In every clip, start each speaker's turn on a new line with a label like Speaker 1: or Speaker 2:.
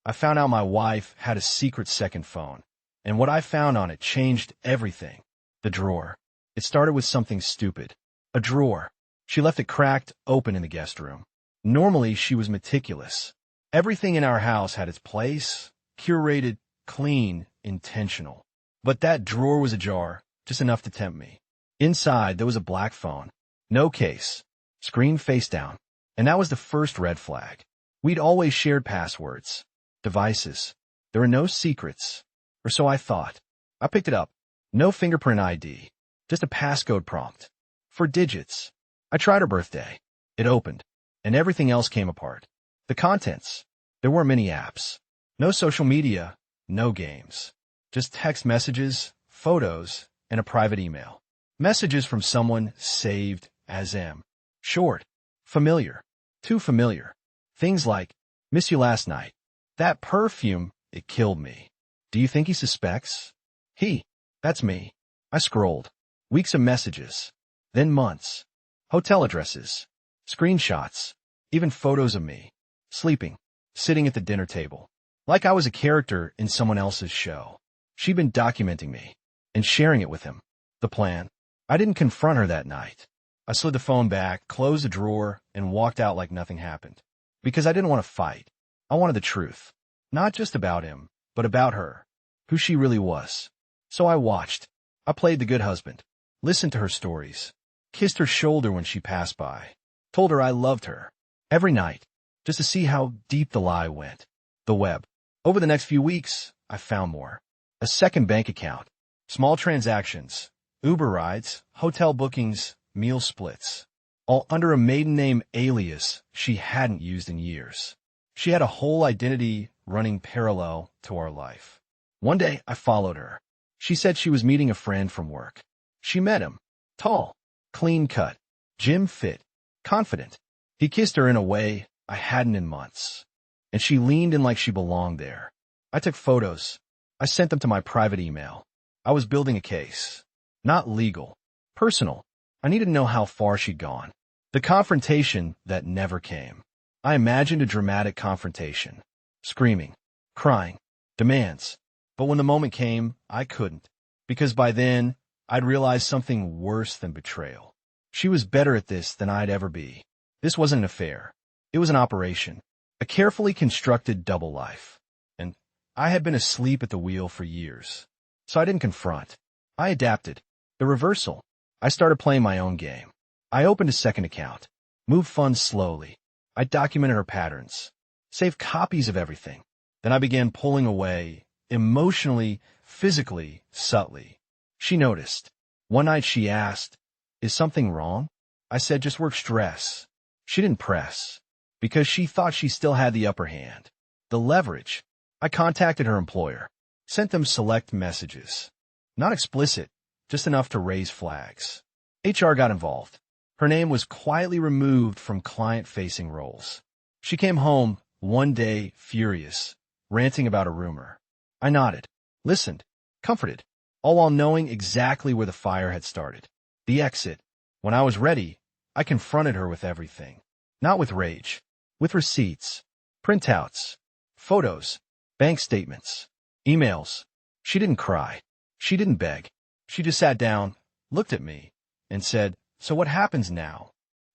Speaker 1: I found out my wife had a secret second phone, and what I found on it changed everything. The drawer. It started with something stupid. A drawer. She left it cracked open in the guest room. Normally, she was meticulous. Everything in our house had its place, curated, clean, intentional. But that drawer was ajar, just enough to tempt me. Inside, there was a black phone. No case. Screen face down. And that was the first red flag. We'd always shared passwords. Devices. There were no secrets. Or so I thought. I picked it up. No fingerprint ID. Just a passcode prompt. 4 digits. I tried her birthday. It opened. And everything else came apart. The contents. There weren't many apps. No social media. No games. Just text messages, photos, and a private email. Messages from someone saved as M. Short. Familiar. Too familiar. Things like, miss you last night. That perfume, it killed me. Do you think he suspects? He. That's me. I scrolled. Weeks of messages. Then months. Hotel addresses. Screenshots. Even photos of me. Sleeping. Sitting at the dinner table. Like I was a character in someone else's show. She'd been documenting me. And sharing it with him. The plan. I didn't confront her that night. I slid the phone back, closed the drawer, and walked out like nothing happened. Because I didn't want to fight. I wanted the truth. Not just about him, but about her. Who she really was. So I watched. I played the good husband. Listened to her stories. Kissed her shoulder when she passed by. Told her I loved her. Every night. Just to see how deep the lie went. The web. Over the next few weeks, I found more. A second bank account. Small transactions. Uber rides, hotel bookings, meal splits. All under a maiden name alias she hadn't used in years. She had a whole identity running parallel to our life. One day, I followed her. She said she was meeting a friend from work. She met him. Tall, clean-cut, gym fit, confident. He kissed her in a way I hadn't in months. And she leaned in like she belonged there. I took photos. I sent them to my private email. I was building a case. Not legal. Personal. I needed to know how far she'd gone. The confrontation that never came. I imagined a dramatic confrontation. Screaming. Crying. Demands. But when the moment came, I couldn't. Because by then, I'd realized something worse than betrayal. She was better at this than I'd ever be. This wasn't an affair. It was an operation. A carefully constructed double life. And I had been asleep at the wheel for years. So I didn't confront. I adapted. The reversal. I started playing my own game. I opened a second account. Moved funds slowly. I documented her patterns. Saved copies of everything. Then I began pulling away, emotionally, physically, subtly. She noticed. One night she asked, "Is something wrong?" I said, "Just work stress." She didn't press, because she thought she still had the upper hand. The leverage. I contacted her employer. Sent them select messages. Not explicit, just enough to raise flags. HR got involved. Her name was quietly removed from client-facing roles. She came home one day furious, ranting about a rumor. I nodded, listened, comforted, all while knowing exactly where the fire had started. The exit. When I was ready, I confronted her with everything. Not with rage, with receipts, printouts, photos, bank statements, emails. She didn't cry. She didn't beg. She just sat down, looked at me, and said, "So what happens now?"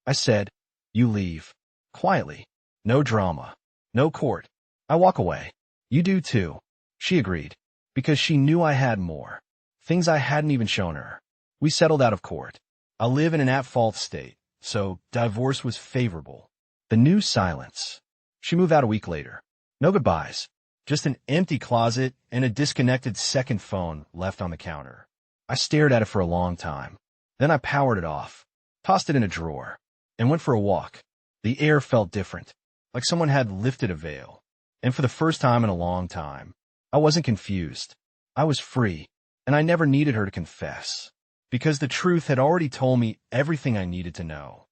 Speaker 1: I said, "You leave." Quietly. No drama. No court. I walk away. You do too. She agreed. Because she knew I had more. Things I hadn't even shown her. We settled out of court. I live in an at-fault state, so divorce was favorable. The new silence. She moved out a week later. No goodbyes. Just an empty closet and a disconnected second phone left on the counter. I stared at it for a long time. Then I powered it off, tossed it in a drawer, and went for a walk. The air felt different, like someone had lifted a veil. And for the first time in a long time, I wasn't confused. I was free, and I never needed her to confess, because the truth had already told me everything I needed to know.